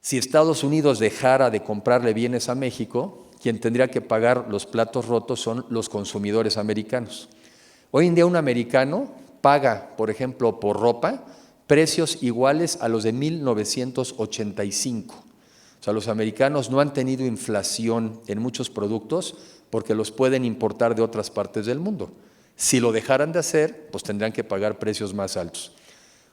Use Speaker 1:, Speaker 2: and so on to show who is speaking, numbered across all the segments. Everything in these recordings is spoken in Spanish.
Speaker 1: Si Estados Unidos dejara de comprarle bienes a México, quien tendría que pagar los platos rotos son los consumidores americanos. Hoy en día un americano paga, por ejemplo, por ropa, precios iguales a los de 1985. O sea, los americanos no han tenido inflación en muchos productos porque los pueden importar de otras partes del mundo. Si lo dejaran de hacer, pues tendrían que pagar precios más altos.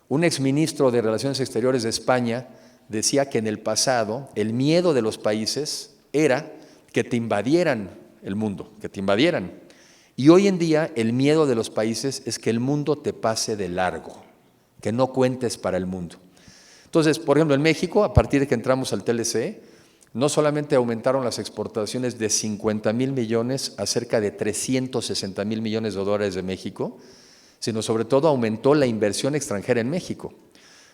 Speaker 1: Un exministro de Relaciones Exteriores de España decía que en el pasado el miedo de los países era que te invadieran el mundo, que te invadieran. Y hoy en día el miedo de los países es que el mundo te pase de largo, que no cuentes para el mundo. Entonces, por ejemplo, en México, a partir de que entramos al TLC, no solamente aumentaron las exportaciones de 50,000 millones a cerca de 360,000 millones de dólares de México, sino sobre todo aumentó la inversión extranjera en México,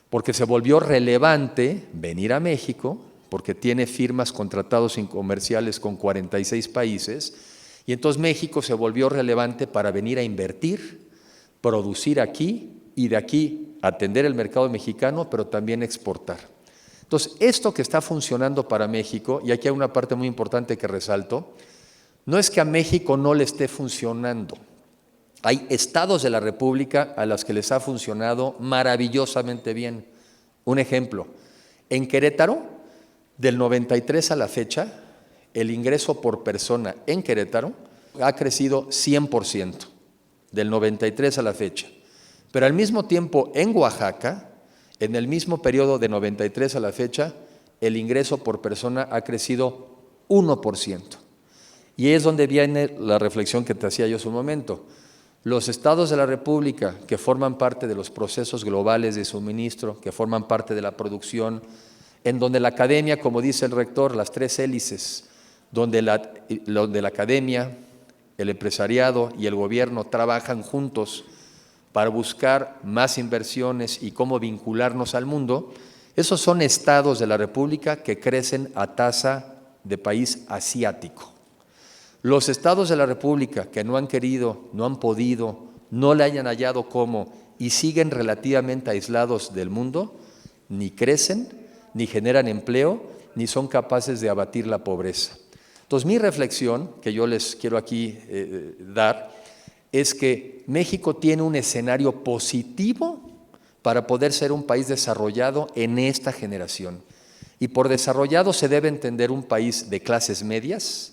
Speaker 1: porque se volvió relevante venir a México, porque tiene firmas, contratados comerciales con 46 países, y entonces México se volvió relevante para venir a invertir, producir aquí y de aquí atender el mercado mexicano, pero también exportar. Entonces, esto que está funcionando para México, y aquí hay una parte muy importante que resalto, no es que a México no le esté funcionando. Hay estados de la República a los que les ha funcionado maravillosamente bien. Un ejemplo, en Querétaro, del 93 a la fecha, el ingreso por persona en Querétaro ha crecido 100%, del 93 a la fecha. Pero al mismo tiempo en Oaxaca, en el mismo periodo de 93 a la fecha, el ingreso por persona ha crecido 1%. Y es donde viene la reflexión que te hacía yo hace un momento. Los estados de la República que forman parte de los procesos globales de suministro, que forman parte de la producción, en donde la academia, como dice el rector, las tres hélices, donde la academia, el empresariado y el gobierno trabajan juntos para buscar más inversiones y cómo vincularnos al mundo, esos son estados de la República que crecen a tasa de país asiático. Los estados de la República que no han querido, no han podido, no le hayan hallado cómo y siguen relativamente aislados del mundo, ni crecen, ni generan empleo, ni son capaces de abatir la pobreza. Entonces, mi reflexión que yo les quiero aquí dar es que México tiene un escenario positivo para poder ser un país desarrollado en esta generación. Y por desarrollado se debe entender un país de clases medias,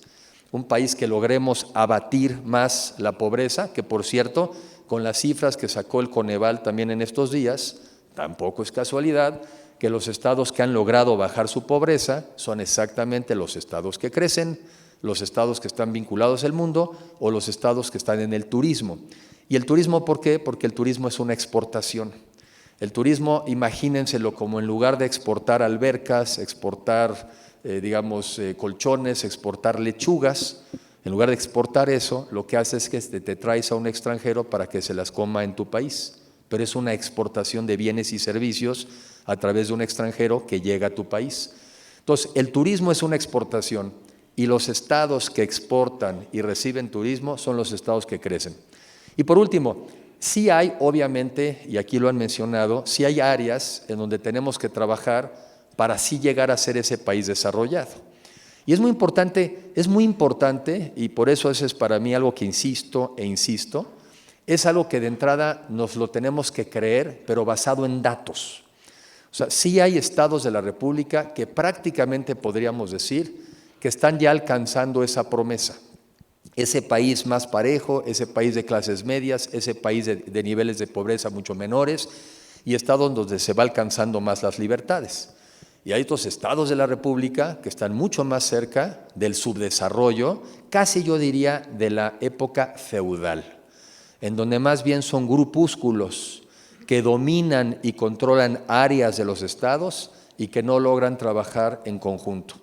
Speaker 1: un país que logremos abatir más la pobreza, que por cierto, con las cifras que sacó el Coneval también en estos días, tampoco es casualidad que los estados que han logrado bajar su pobreza son exactamente los estados que crecen, los estados que están vinculados al mundo o los estados que están en el turismo. ¿Y el turismo por qué? Porque el turismo es una exportación. El turismo, imagínenselo como en lugar de exportar albercas, exportar colchones, exportar lechugas, en lugar de exportar eso, lo que hace es que te traes a un extranjero para que se las coma en tu país, pero es una exportación de bienes y servicios a través de un extranjero que llega a tu país. Entonces, el turismo es una exportación y los estados que exportan y reciben turismo son los estados que crecen. Y por último, sí hay, obviamente, y aquí lo han mencionado, sí hay áreas en donde tenemos que trabajar para así llegar a ser ese país desarrollado. Y es muy importante, y por eso eso es para mí algo que insisto, es algo que de entrada nos lo tenemos que creer, pero basado en datos. O sea, sí hay estados de la República que prácticamente podríamos decir que están ya alcanzando esa promesa. Ese país más parejo, ese país de clases medias, ese país de niveles de pobreza mucho menores y estados donde se va alcanzando más las libertades. Y hay otros estados de la República que están mucho más cerca del subdesarrollo, casi yo diría de la época feudal, en donde más bien son grupúsculos que dominan y controlan áreas de los estados y que no logran trabajar en conjunto.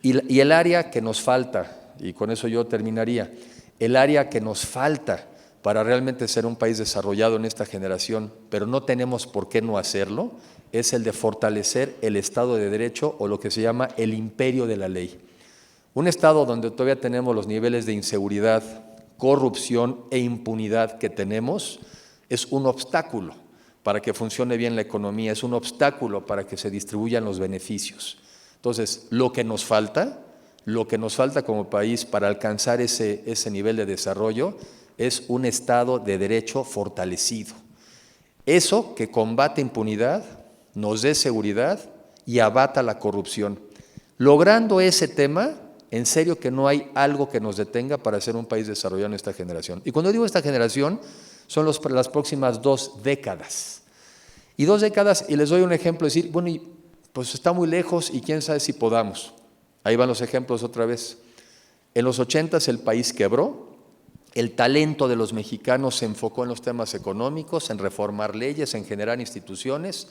Speaker 1: Y el área que nos falta, y con eso yo terminaría, el área que nos falta para realmente ser un país desarrollado en esta generación, pero no tenemos por qué no hacerlo, es el de fortalecer el Estado de Derecho o lo que se llama el imperio de la ley. Un Estado donde todavía tenemos los niveles de inseguridad, corrupción e impunidad que tenemos es un obstáculo para que funcione bien la economía, es un obstáculo para que se distribuyan los beneficios. Entonces, lo que nos falta como país para alcanzar ese nivel de desarrollo es un Estado de Derecho fortalecido. Eso que combate impunidad, nos dé seguridad y abata la corrupción. Logrando ese tema, en serio que no hay algo que nos detenga para ser un país desarrollado en esta generación. Y cuando digo esta generación, son las próximas 2 décadas. Y 2 décadas, y les doy un ejemplo, decir, bueno, pues está muy lejos y quién sabe si podamos. Ahí van los ejemplos otra vez. En los 80 el país quebró, el talento de los mexicanos se enfocó en los temas económicos, en reformar leyes, en generar instituciones,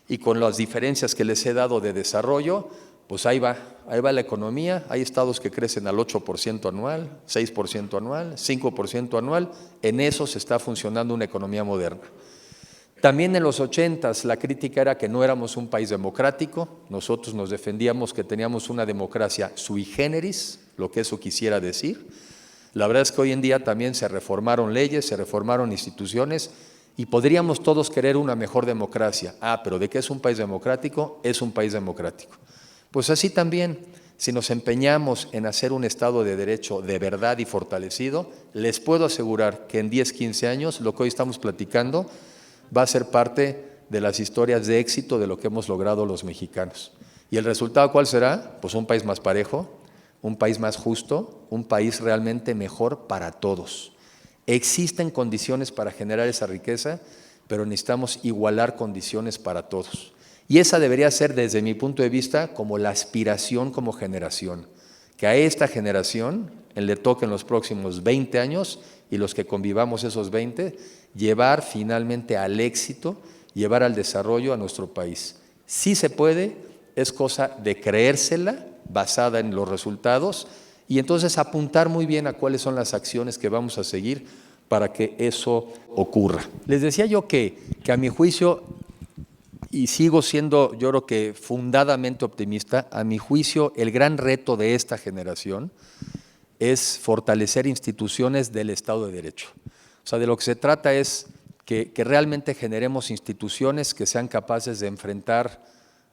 Speaker 1: y con las diferencias que les he dado de desarrollo, pues ahí va la economía. Hay estados que crecen al 8% anual, 6% anual, 5% anual, en eso se está funcionando una economía moderna. También en los 80 la crítica era que no éramos un país democrático, nosotros nos defendíamos que teníamos una democracia sui generis, lo que eso quisiera decir. La verdad es que hoy en día también se reformaron leyes, se reformaron instituciones y podríamos todos querer una mejor democracia. Pero ¿de qué es un país democrático? Es un país democrático. Pues así también, si nos empeñamos en hacer un Estado de Derecho de verdad y fortalecido, les puedo asegurar que en 10, 15 años lo que hoy estamos platicando va a ser parte de las historias de éxito de lo que hemos logrado los mexicanos. ¿Y el resultado cuál será? Pues un país más parejo, un país más justo, un país realmente mejor para todos. Existen condiciones para generar esa riqueza, pero necesitamos igualar condiciones para todos. Y esa debería ser, desde mi punto de vista, como la aspiración como generación, que a esta generación le toque en los próximos 20 años y los que convivamos esos 20, llevar finalmente al éxito, llevar al desarrollo a nuestro país. Sí se puede, es cosa de creérsela, basada en los resultados, y entonces apuntar muy bien a cuáles son las acciones que vamos a seguir para que eso ocurra. Les decía yo que a mi juicio, y sigo siendo yo creo que fundadamente optimista, a mi juicio el gran reto de esta generación es fortalecer instituciones del Estado de Derecho. O sea, de lo que se trata es que realmente generemos instituciones que sean capaces de enfrentar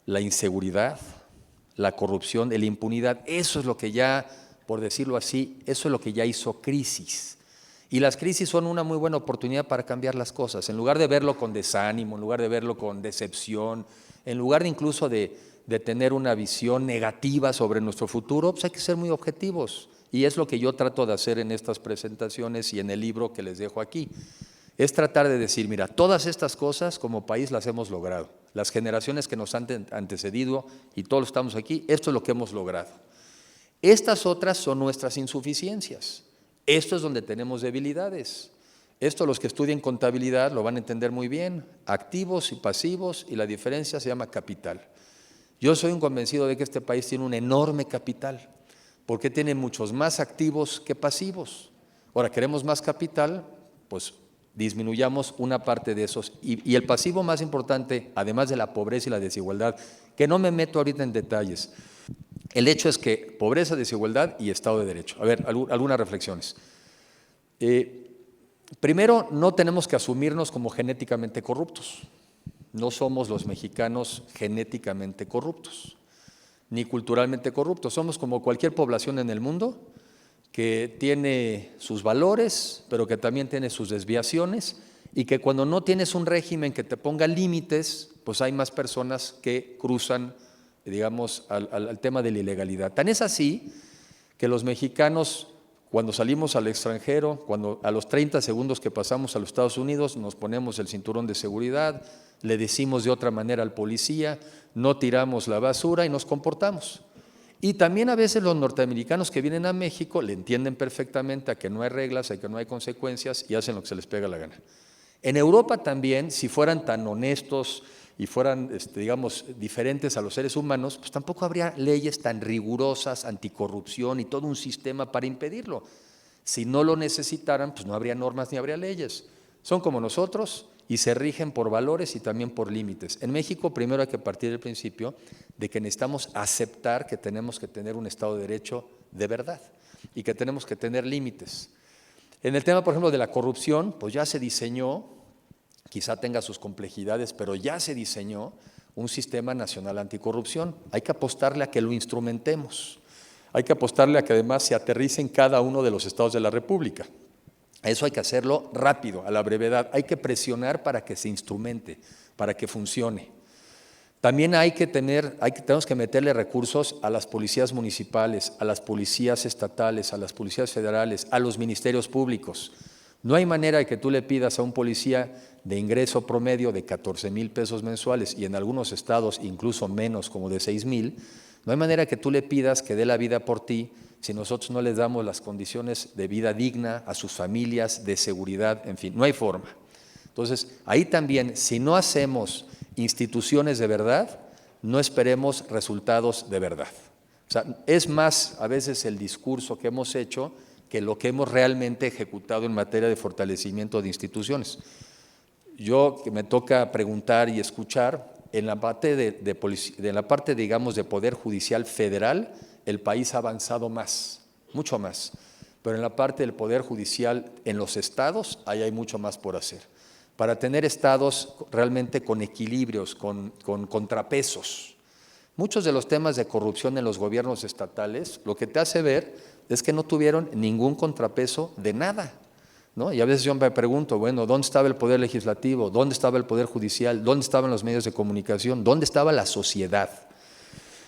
Speaker 1: la inseguridad, la corrupción, la impunidad. Eso es lo que ya, por decirlo así, eso es lo que ya hizo crisis. Y las crisis son una muy buena oportunidad para cambiar las cosas. En lugar de verlo con desánimo, en lugar de verlo con decepción, en lugar de incluso de tener una visión negativa sobre nuestro futuro, pues hay que ser muy objetivos. Y es lo que yo trato de hacer en estas presentaciones y en el libro que les dejo aquí. Es tratar de decir, mira, todas estas cosas como país las hemos logrado. Las generaciones que nos han antecedido y todos estamos aquí, esto es lo que hemos logrado. Estas otras son nuestras insuficiencias. Esto es donde tenemos debilidades. Esto los que estudien contabilidad lo van a entender muy bien. Activos y pasivos, y la diferencia se llama capital. Yo soy un convencido de que este país tiene un enorme capital, porque tiene muchos más activos que pasivos. Ahora, queremos más capital, pues disminuyamos una parte de esos. Y el pasivo más importante, además de la pobreza y la desigualdad, que no me meto ahorita en detalles, el hecho es que pobreza, desigualdad y Estado de Derecho. A ver, algunas reflexiones. Primero, no tenemos que asumirnos como genéticamente corruptos. No somos los mexicanos genéticamente corruptos, ni culturalmente corruptos. Somos como cualquier población en el mundo que tiene sus valores, pero que también tiene sus desviaciones, y que cuando no tienes un régimen que te ponga límites, pues hay más personas que cruzan, digamos, al tema de la ilegalidad. Tan es así que los mexicanos, cuando salimos al extranjero, cuando a los 30 segundos que pasamos a los Estados Unidos, nos ponemos el cinturón de seguridad, le decimos de otra manera al policía, no tiramos la basura y nos comportamos. Y también a veces los norteamericanos que vienen a México le entienden perfectamente a que no hay reglas, a que no hay consecuencias y hacen lo que se les pega la gana. En Europa también, si fueran tan honestos y fueran, digamos, diferentes a los seres humanos, pues tampoco habría leyes tan rigurosas, anticorrupción y todo un sistema para impedirlo. Si no lo necesitaran, pues no habría normas ni habría leyes. Son como nosotros y se rigen por valores y también por límites. En México primero hay que partir del principio de que necesitamos aceptar que tenemos que tener un Estado de Derecho de verdad y que tenemos que tener límites. En el tema, por ejemplo, de la corrupción, pues ya se diseñó, quizá tenga sus complejidades, pero ya se diseñó un sistema nacional anticorrupción. Hay que apostarle a que lo instrumentemos. Hay que apostarle a que además se aterrice en cada uno de los estados de la República. Eso hay que hacerlo rápido, a la brevedad. Hay que presionar para que se instrumente, para que funcione. También tenemos que meterle recursos a las policías municipales, a las policías estatales, a las policías federales, a los ministerios públicos. No hay manera de que tú le pidas a un policía de ingreso promedio de 14,000 pesos mensuales y en algunos estados incluso menos, como de 6,000, no hay manera que tú le pidas que dé la vida por ti si nosotros no les damos las condiciones de vida digna a sus familias, de seguridad, en fin, no hay forma. Entonces, ahí también, si no hacemos instituciones de verdad, no esperemos resultados de verdad. O sea, es más a veces el discurso que hemos hecho que lo que hemos realmente ejecutado en materia de fortalecimiento de instituciones. Yo, que me toca preguntar y escuchar, en la parte, digamos, de Poder Judicial Federal, el país ha avanzado más, mucho más. Pero en la parte del Poder Judicial en los estados, ahí hay mucho más por hacer. Para tener estados realmente con equilibrios, con contrapesos. Muchos de los temas de corrupción en los gobiernos estatales, lo que te hace ver es que no tuvieron ningún contrapeso de nada, ¿no? Y a veces yo me pregunto, bueno, ¿dónde estaba el Poder Legislativo? ¿Dónde estaba el Poder Judicial? ¿Dónde estaban los medios de comunicación? ¿Dónde estaba la sociedad?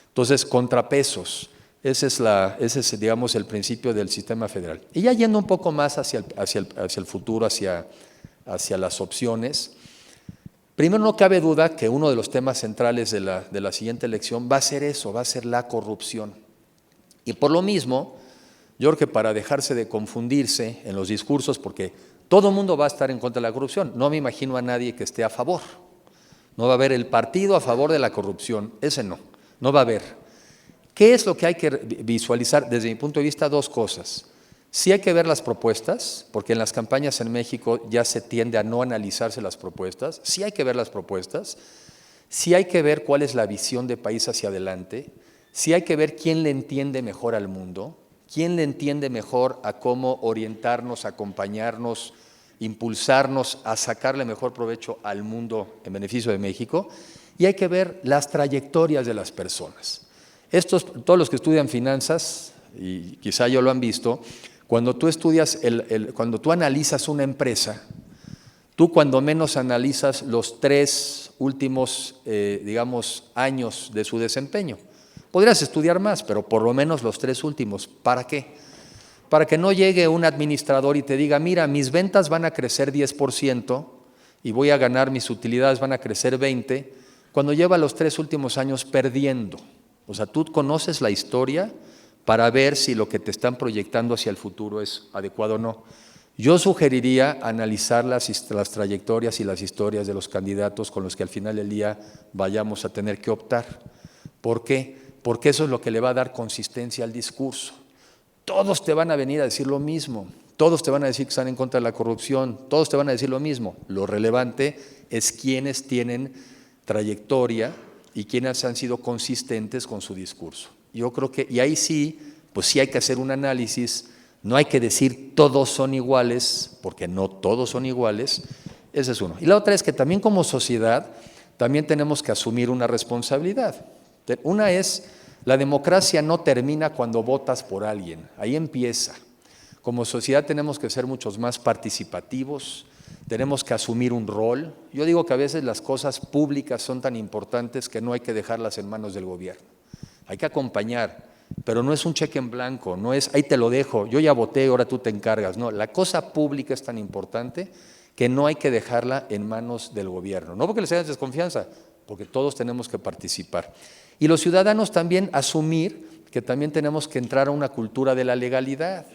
Speaker 1: Entonces, contrapesos. Ese es, digamos, el principio del sistema federal. Y ya yendo un poco más hacia el futuro, hacia las opciones, primero no cabe duda que uno de los temas centrales de la siguiente elección va a ser eso, va a ser la corrupción. Y por lo mismo, yo creo que para dejarse de confundirse en los discursos, porque todo el mundo va a estar en contra de la corrupción, no me imagino a nadie que esté a favor. No va a haber el partido a favor de la corrupción, ese no va a haber. ¿Qué es lo que hay que visualizar? Desde mi punto de vista, dos cosas. Sí hay que ver las propuestas, porque en las campañas en México ya se tiende a no analizarse las propuestas. Sí hay que ver las propuestas, sí hay que ver cuál es la visión de país hacia adelante, sí hay que ver quién le entiende mejor al mundo, quién le entiende mejor a cómo orientarnos, acompañarnos, impulsarnos a sacarle mejor provecho al mundo en beneficio de México, y hay que ver las trayectorias de las personas. Todos los que estudian finanzas, y quizá ya lo han visto, cuando tú estudias, cuando tú analizas una empresa, tú cuando menos analizas los 3 últimos, digamos, años de su desempeño. Podrías estudiar más, pero por lo menos los 3 últimos. ¿Para qué? Para que no llegue un administrador y te diga, mira, mis ventas van a crecer 10% y voy a ganar, mis utilidades van a crecer 20%, cuando lleva los 3 últimos años perdiendo. O sea, tú conoces la historia para ver si lo que te están proyectando hacia el futuro es adecuado o no. Yo sugeriría analizar las trayectorias y las historias de los candidatos con los que al final del día vayamos a tener que optar. ¿Por qué? Porque eso es lo que le va a dar consistencia al discurso. Todos te van a venir a decir lo mismo, todos te van a decir que están en contra de la corrupción, todos te van a decir lo mismo. Lo relevante es quiénes tienen trayectoria y quienes han sido consistentes con su discurso. Yo creo que, y ahí sí, pues sí hay que hacer un análisis, no hay que decir todos son iguales, porque no todos son iguales, ese es uno. Y la otra es que también como sociedad, también tenemos que asumir una responsabilidad. Una es, la democracia no termina cuando votas por alguien, ahí empieza. Como sociedad tenemos que ser muchos más participativos, tenemos que asumir un rol. Yo digo que a veces las cosas públicas son tan importantes que no hay que dejarlas en manos del gobierno. Hay que acompañar, pero no es un cheque en blanco, no es, ahí te lo dejo, yo ya voté, ahora tú te encargas. No, la cosa pública es tan importante que no hay que dejarla en manos del gobierno. No porque les haya desconfianza, porque todos tenemos que participar. Y los ciudadanos también asumir que también tenemos que entrar a una cultura de la legalidad.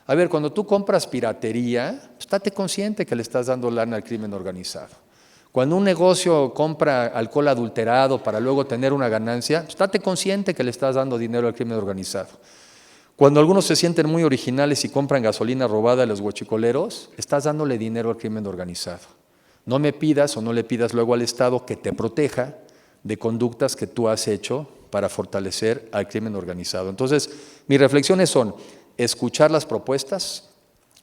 Speaker 1: A ver, cuando tú compras piratería, estate consciente que le estás dando lana al crimen organizado. Cuando un negocio compra alcohol adulterado para luego tener una ganancia, estate consciente que le estás dando dinero al crimen organizado. Cuando algunos se sienten muy originales y compran gasolina robada a los huachicoleros, estás dándole dinero al crimen organizado. No me pidas o no le pidas luego al Estado que te proteja de conductas que tú has hecho para fortalecer al crimen organizado. Entonces, mis reflexiones son escuchar las propuestas,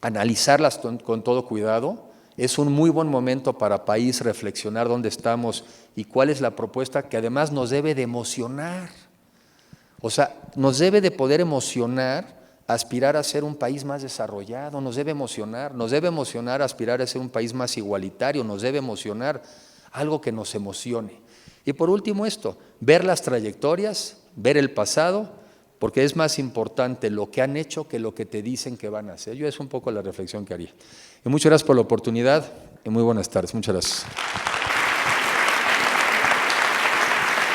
Speaker 1: analizarlas con todo cuidado Es un muy buen momento para país reflexionar dónde estamos y cuál es la propuesta que además nos debe de emocionar. O sea, nos debe de poder emocionar aspirar a ser un país más desarrollado, nos debe emocionar aspirar a ser un país más igualitario, nos debe emocionar algo que nos emocione. Y por último esto, ver las trayectorias, ver el pasado, porque es más importante lo que han hecho que lo que te dicen que van a hacer. Yo es un poco la reflexión que haría. Y muchas gracias por la oportunidad y muy buenas tardes. Muchas gracias.